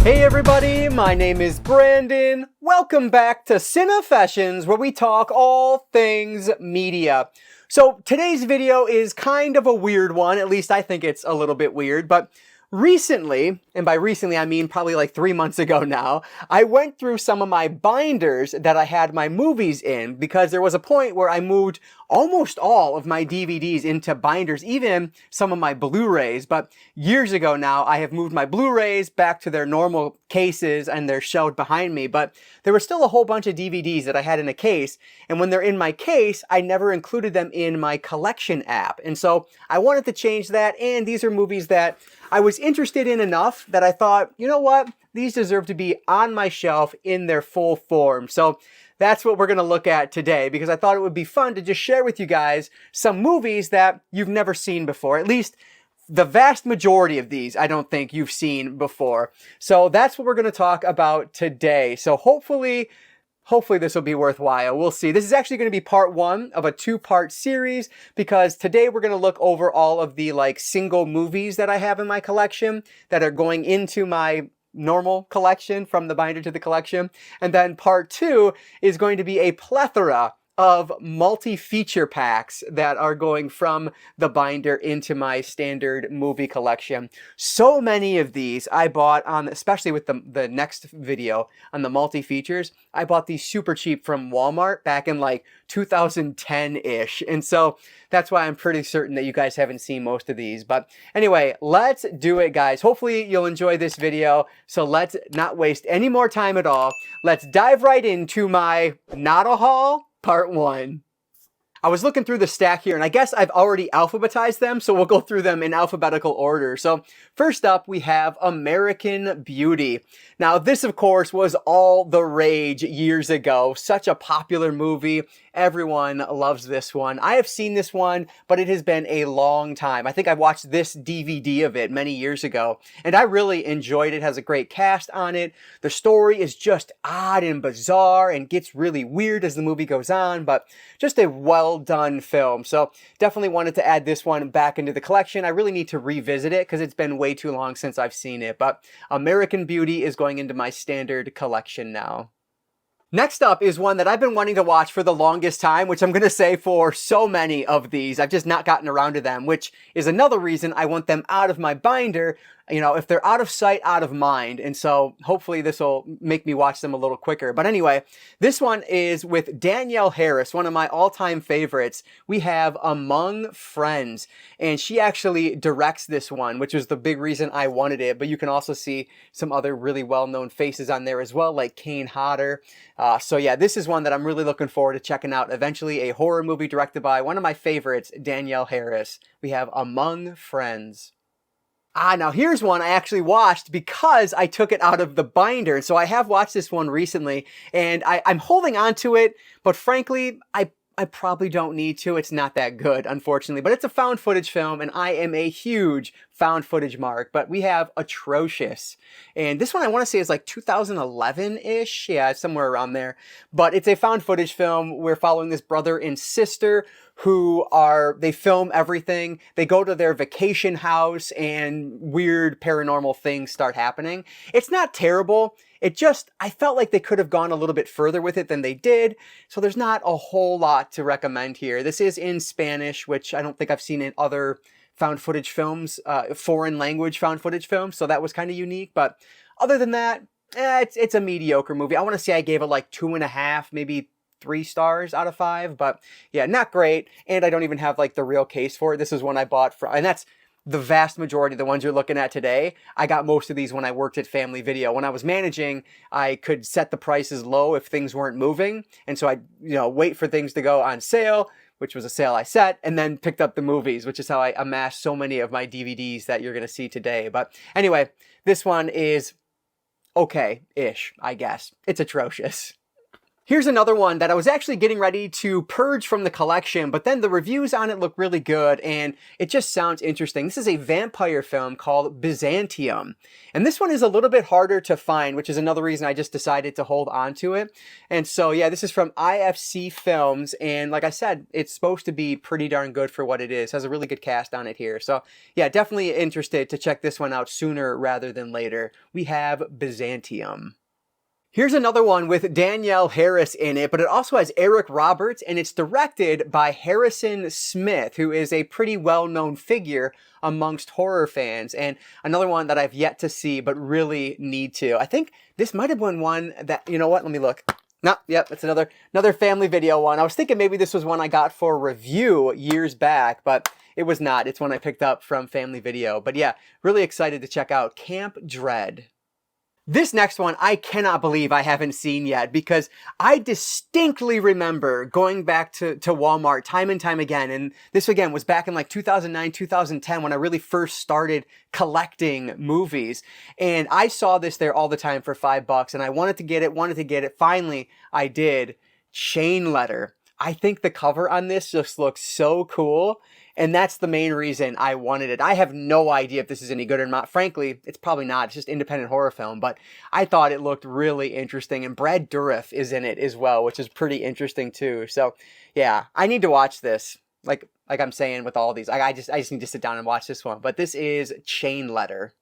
Hey everybody, my name is Brandon. Welcome back to Cinefessions, where we talk all things media. So today's video is kind of a weird one, at least I think it's a little bit weird, but recently, and by recently I mean probably like 3 months ago now, I went through some of my binders that I had my movies in because there was a point where I moved almost all of my DVDs into binders, even some of my Blu-rays. But years ago now, I have moved my Blu-rays back to their normal cases and they're shelved behind me. But there were still a whole bunch of DVDs that I had in a case. And when they're in my case, I never included them in my collection app. And so I wanted to change that. And these are movies that I was interested in enough that I thought, you know what? These deserve to be on my shelf in their full form. So that's what we're going to look at today, because I thought it would be fun to just share with you guys some movies that you've never seen before. At least the vast majority of these, I don't think you've seen before. So that's what we're going to talk about today. So hopefully this will be worthwhile. We'll see. This is actually going to be part one of a two-part series, because today we're going to look over all of the single movies that I have in my collection that are going into my normal collection from the binder to the collection. And then part two is going to be a plethora of multi-feature packs that are going from the binder into my standard movie collection. So many of these I bought on, especially with the next video on the multi-features, I bought these super cheap from Walmart back in 2010-ish. And so that's why I'm pretty certain that you guys haven't seen most of these. But anyway, let's do it, guys. Hopefully you'll enjoy this video. So let's not waste any more time at all. Let's dive right into my Not a Haul Part 1. I was looking through the stack here, and I guess I've already alphabetized them, so we'll go through them in alphabetical order. So first up, we have American Beauty. Now, this, of course, was all the rage years ago. Such a popular movie. Everyone loves this one. I have seen this one, but it has been a long time. I think I watched this DVD of it many years ago, and I really enjoyed it. It has a great cast on it. The story is just odd and bizarre and gets really weird as the movie goes on, but just a well-done film. So definitely wanted to add this one back into the collection. I really need to revisit it because it's been way too long since I've seen it, but American Beauty is going into my standard collection now. Next up is one that I've been wanting to watch for the longest time, which I'm going to say for so many of these. I've just not gotten around to them, which is another reason I want them out of my binder. You know, if they're out of sight, out of mind. And so hopefully this will make me watch them a little quicker. But anyway, this one is with Danielle Harris, one of my all-time favorites. We have Among Friends, and she actually directs this one, which was the big reason I wanted it. But you can also see some other really well-known faces on there as well, like Kane Hodder. So yeah, this is one that I'm really looking forward to checking out eventually. A horror movie directed by one of my favorites, Danielle Harris. We have Among Friends. Now here's one I actually watched because I took it out of the binder. So I have watched this one recently, and I'm holding on to it, but frankly, I probably don't need to. It's not that good, unfortunately, but it's a found footage film, and I am a huge found footage mark. But we have Atrocious, and this one I want to say is like 2011-ish. Yeah, somewhere around there. But it's a found footage film. We're following this brother and sister who they film everything. They go to their vacation house and weird paranormal things start happening. It's not terrible. I felt like they could have gone a little bit further with it than they did. So there's not a whole lot to recommend here. This is in Spanish, which I don't think I've seen in other found footage films, foreign language found footage films. So that was kind of unique. But other than that, it's a mediocre movie. I want to say I gave it like 2.5, maybe 3 stars out of 5, but yeah, not great. And I don't even have the real case for it. This is one I bought and that's the vast majority of the ones you're looking at today. I got most of these when I worked at Family Video. When I was managing, I could set the prices low if things weren't moving. And so I'd, wait for things to go on sale, which was a sale I set, and then picked up the movies, which is how I amassed so many of my DVDs that you're going to see today. But anyway, this one is okay-ish, I guess. It's atrocious. Here's another one that I was actually getting ready to purge from the collection, but then the reviews on it look really good and it just sounds interesting. This is a vampire film called Byzantium. And this one is a little bit harder to find, which is another reason I just decided to hold on to it. And so, yeah, this is from IFC Films. And like I said, it's supposed to be pretty darn good for what it is. It has a really good cast on it here. So yeah, definitely interested to check this one out sooner rather than later. We have Byzantium. Here's another one with Danielle Harris in it, but it also has Eric Roberts, and it's directed by Harrison Smith, who is a pretty well-known figure amongst horror fans, and another one that I've yet to see, but really need to. I think this might have been one that, you know what, let me look. No, yep, it's another family video one. I was thinking maybe this was one I got for review years back, but it was not. It's one I picked up from Family Video. But yeah, really excited to check out Camp Dread. This next one, I cannot believe I haven't seen yet because I distinctly remember going back to Walmart time and time again. And this again was back in like 2009, 2010 when I really first started collecting movies. And I saw this there all the time for $5 and I wanted to get it. Finally, I did. Chain Letter. I think the cover on this just looks so cool. And that's the main reason I wanted it. I have no idea if this is any good or not. Frankly, it's probably not. It's just independent horror film. But I thought it looked really interesting. And Brad Dourif is in it as well, which is pretty interesting too. So yeah, I need to watch this. Like I'm saying with all these, I just need to sit down and watch this one. But this is Chain Letter.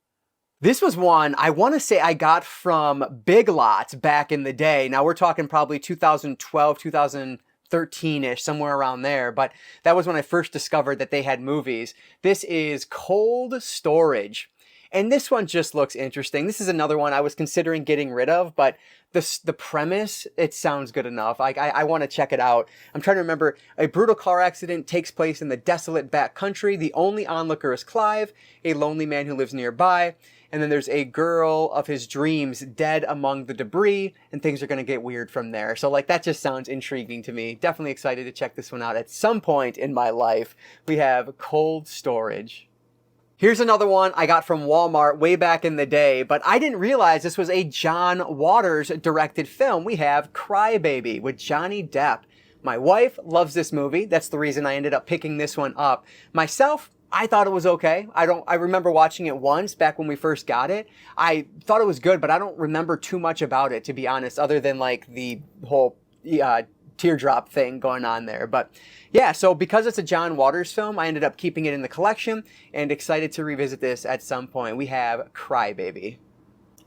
This was one I want to say I got from Big Lots back in the day. Now we're talking probably 2012, 2013-ish, somewhere around there. But that was when I first discovered that they had movies. This is Cold Storage. And this one just looks interesting. This is another one I was considering getting rid of, but the premise, it sounds good enough. I want to check it out. I'm trying to remember. A brutal car accident takes place in the desolate back country. The only onlooker is Clive, a lonely man who lives nearby. And then there's a girl of his dreams dead among the debris, and things are going to get weird from there. So like that just sounds intriguing to me. Definitely excited to check this one out at some point in my life. We have Cold Storage. Here's another one I got from Walmart way back in the day, but I didn't realize this was a John Waters directed film. We have Crybaby with Johnny Depp. My wife loves this movie. That's the reason I ended up picking this one up. Myself, I thought it was okay. I remember watching it once back when we first got it. I thought it was good, but I don't remember too much about it, to be honest, other than like the whole teardrop thing going on there. But yeah, so because it's a John Waters film, I ended up keeping it in the collection and excited to revisit this at some point. We have Crybaby.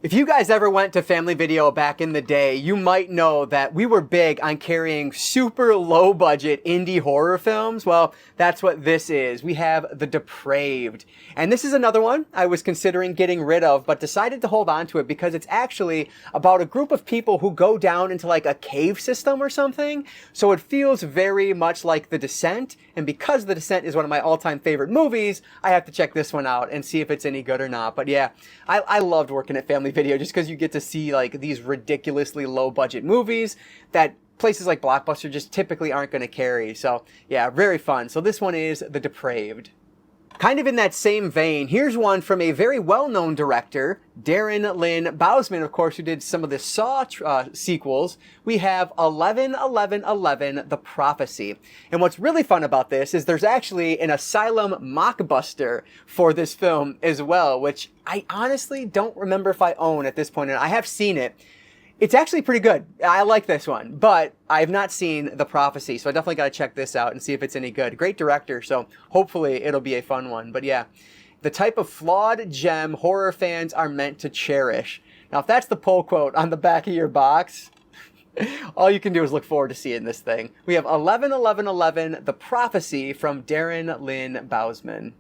If you guys ever went to Family Video back in the day, you might know that we were big on carrying super low budget indie horror films. Well, that's what this is. We have The Depraved. And this is another one I was considering getting rid of, but decided to hold on to it because it's actually about a group of people who go down into like a cave system or something. So it feels very much like The Descent. And because The Descent is one of my all-time favorite movies, I have to check this one out and see if it's any good or not. But yeah, I loved working at Family Video just because you get to see like these ridiculously low budget movies that places like Blockbuster just typically aren't going to carry. So yeah, very fun. So this one is The Depraved. Kind of in that same vein, here's one from a very well-known director, Darren Lynn Bousman, of course, who did some of the Saw sequels. We have 11-11-11, The Prophecy. And what's really fun about this is there's actually an Asylum mockbuster for this film as well, which I honestly don't remember if I own at this point. And I have seen it. It's actually pretty good. I like this one, but I have not seen The Prophecy, so I definitely got to check this out and see if it's any good. Great director, so hopefully it'll be a fun one. But yeah, the type of flawed gem horror fans are meant to cherish. Now, if that's the pull quote on the back of your box, all you can do is look forward to seeing this thing. We have 11-11-11, The Prophecy from Darren Lynn Bousman.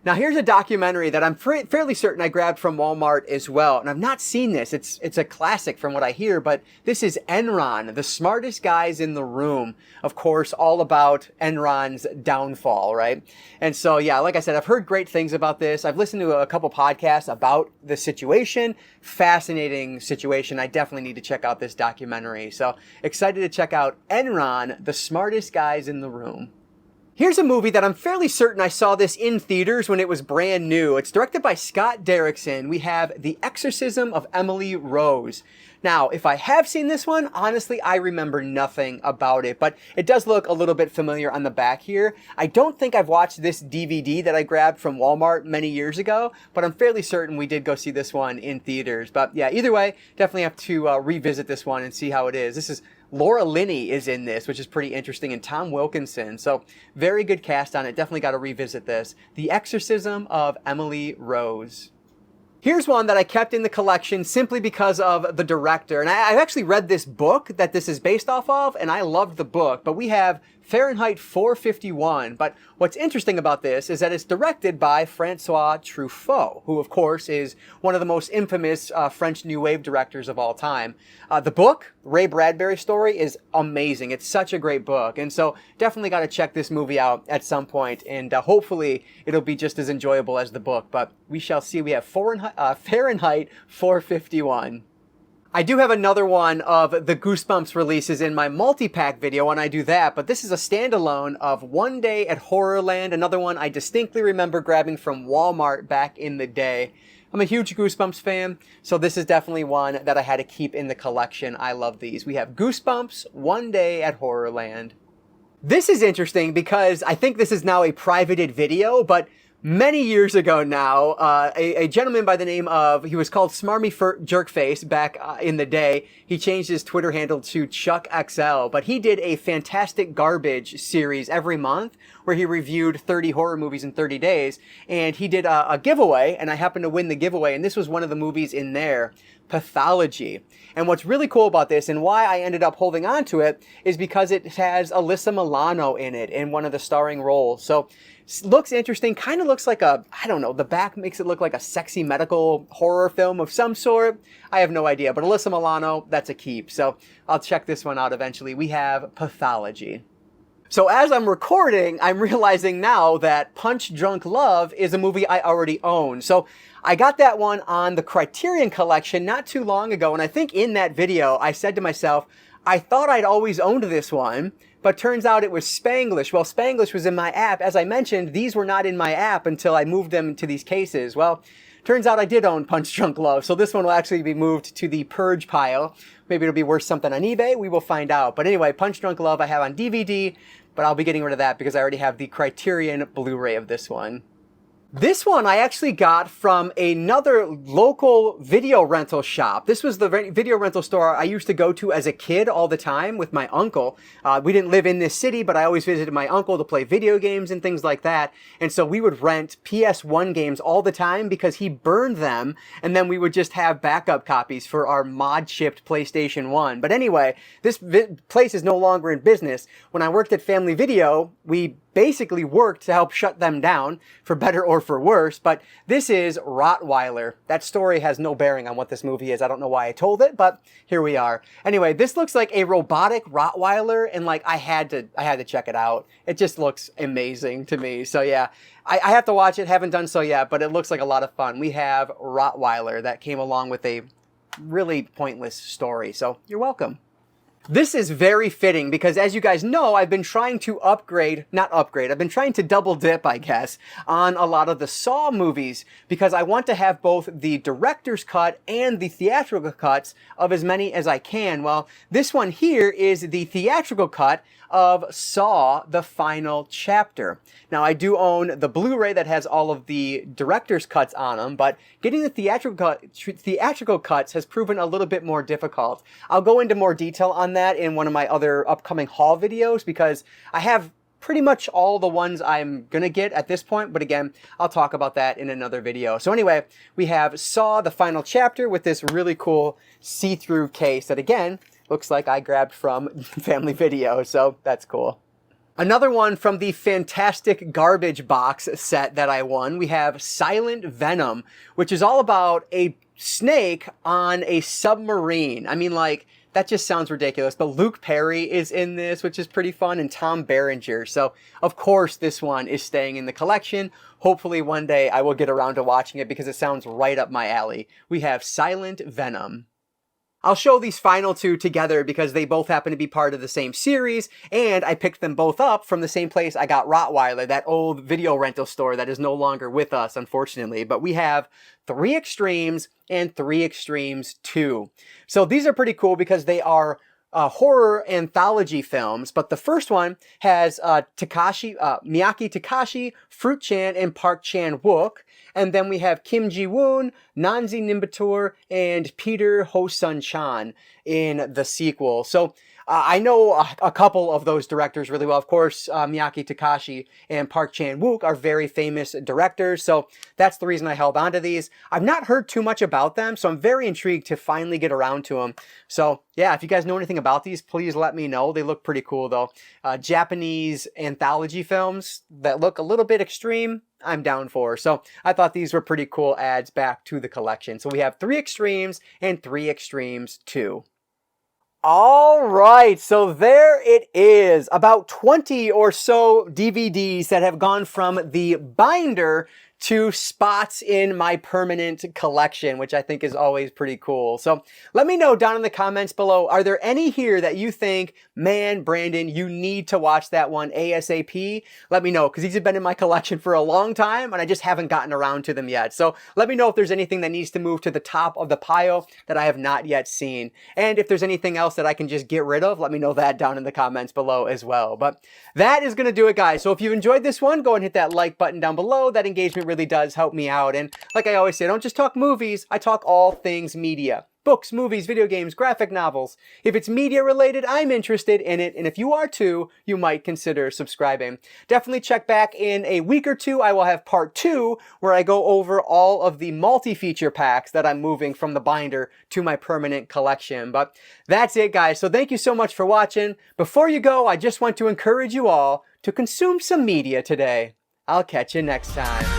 Now here's a documentary that I'm fairly certain I grabbed from Walmart as well, and I've not seen this. It's a classic from what I hear, but this is Enron, the smartest guys in the room. Of course, all about Enron's downfall, right? And so yeah, like I said, I've heard great things about this. I've listened to a couple podcasts about the situation. Fascinating situation. I definitely need to check out this documentary. So excited to check out Enron, the smartest guys in the room. Here's a movie that I'm fairly certain I saw this in theaters when it was brand new. It's directed by Scott Derrickson. We have The Exorcism of Emily Rose. Now, if I have seen this one, honestly, I remember nothing about it, but it does look a little bit familiar on the back here. I don't think I've watched this DVD that I grabbed from Walmart many years ago, but I'm fairly certain we did go see this one in theaters. But yeah, either way, definitely have to revisit this one and see how it is. This is Laura Linney is in this, which is pretty interesting, and Tom Wilkinson. So very good cast on it. Definitely got to revisit this. The Exorcism of Emily Rose. Here's one that I kept in the collection simply because of the director. And I've actually read this book that this is based off of, and I loved the book. But we have Fahrenheit 451. But what's interesting about this is that it's directed by Francois Truffaut, who, of course, is one of the most infamous French New Wave directors of all time. The book, Ray Bradbury story, is amazing. It's such a great book. And so definitely got to check this movie out at some point, and hopefully it'll be just as enjoyable as the book. But we shall see. We have Fahrenheit 451. I do have another one of the Goosebumps releases in my multi-pack video when I do that, but this is a standalone of One Day at Horrorland, another one I distinctly remember grabbing from Walmart back in the day. I'm a huge Goosebumps fan, so this is definitely one that I had to keep in the collection. I love these. We have Goosebumps, One Day at Horrorland. This is interesting because I think this is now a privated video, but many years ago now, a gentleman by the name of, he was called Smarmy Jerkface back in the day. He changed his Twitter handle to Chuck XL, but he did a fantastic garbage series every month where he reviewed 30 horror movies in 30 days. And he did a giveaway, and I happened to win the giveaway, and this was one of the movies in there, Pathology. And what's really cool about this, and why I ended up holding on to it, is because it has Alyssa Milano in it in one of the starring roles. So looks interesting, kind of looks like a, I don't know, the back makes it look like a sexy medical horror film of some sort. I have no idea, but Alyssa Milano, that's a keep. So I'll check this one out eventually. We have Pathology. So as I'm recording, I'm realizing now that Punch Drunk Love is a movie I already own. So I got that one on the Criterion Collection not too long ago, and I think in that video I said to myself, I thought I'd always owned this one, but turns out it was Spanglish. Well, Spanglish was in my app. As I mentioned, these were not in my app until I moved them to these cases. Well, turns out I did own Punch Drunk Love, so this one will actually be moved to the Purge pile. Maybe it'll be worth something on eBay. We will find out. But anyway, Punch Drunk Love I have on DVD, but I'll be getting rid of that because I already have the Criterion Blu-ray of this one. This one I actually got from another local video rental shop. This was the video rental store I used to go to as a kid all the time with my uncle. We didn't live in this city, but I always visited my uncle to play video games and things like that. And so we would rent PS1 games all the time because he burned them, and then we would just have backup copies for our mod-shipped PlayStation 1. But anyway, this place is no longer in business. When I worked at Family Video, we basically worked to help shut them down, for better or for worse, but this is Rottweiler. That story has no bearing on what this movie is. I don't know why I told it, but here we are. Anyway, this looks like a robotic Rottweiler, and like I had to check it out. It just looks amazing to me. So yeah, I have to watch it. Haven't done so yet, but it looks like a lot of fun. We have Rottweiler that came along with a really pointless story. So you're welcome. This is very fitting because, as you guys know, I've been trying to I've been trying to double dip, I guess, on a lot of the Saw movies because I want to have both the director's cut and the theatrical cuts of as many as I can. Well, this one here is the theatrical cut of Saw, the Final Chapter. Now, I do own the Blu-ray that has all of the director's cuts on them, but getting the theatrical cuts has proven a little bit more difficult. I'll go into more detail on that in one of my other upcoming haul videos because I have pretty much all the ones I'm gonna get at this point, but again, I'll talk about that in another video. So anyway, we have Saw, the Final Chapter with this really cool see-through case that, again, looks like I grabbed from Family Video, so that's cool. Another one from the fantastic garbage box set that I won, we have Silent Venom, which is all about a snake on a submarine. I mean, like, that just sounds ridiculous, but Luke Perry is in this, which is pretty fun, and Tom Berenger. So, of course, this one is staying in the collection. Hopefully one day I will get around to watching it because it sounds right up my alley. We have Silent Venom. I'll show these final two together because they both happen to be part of the same series, and I picked them both up from the same place I got Rottweiler, that old video rental store that is no longer with us, unfortunately. But we have 3 Extremes and 3 Extremes 2. So these are pretty cool because they are horror anthology films, but the first one has Miyake Takashi, Fruit Chan, and Park Chan Wook. And then we have Kim Ji-woon, Nanzi Nimbatur, and Peter Ho-sun Chan in the sequel. So I know a couple of those directors really well. Of course, Miyake Takashi and Park Chan Wook are very famous directors, so that's the reason I held on to these. I've not heard too much about them, so I'm very intrigued to finally get around to them. So yeah, if you guys know anything about these, please let me know. They look pretty cool though. Japanese anthology films that look a little bit extreme, I'm down for. So I thought these were pretty cool adds back to the collection. So we have 3 Extremes and 3 Extremes 2. All right, so there it is. About 20 or so DVDs that have gone from the binder to spots in my permanent collection, which I think is always pretty cool. So let me know down in the comments below, are there any here that you think, man, Brandon, you need to watch that one ASAP? Let me know, because these have been in my collection for a long time and I just haven't gotten around to them yet. So let me know if there's anything that needs to move to the top of the pile that I have not yet seen. And if there's anything else that I can just get rid of, let me know that down in the comments below as well. But that is going to do it, guys. So if you enjoyed this one, go and hit that like button down below. That engagement really does help me out. And like I always say, I don't just talk movies, I talk all things media. Books, movies, video games, graphic novels. If it's media related, I'm interested in it. And if you are too, you might consider subscribing. Definitely check back in a week or two. I will have part 2 where I go over all of the multi-feature packs that I'm moving from the binder to my permanent collection. But that's it, guys. So thank you so much for watching. Before you go, I just want to encourage you all to consume some media today. I'll catch you next time.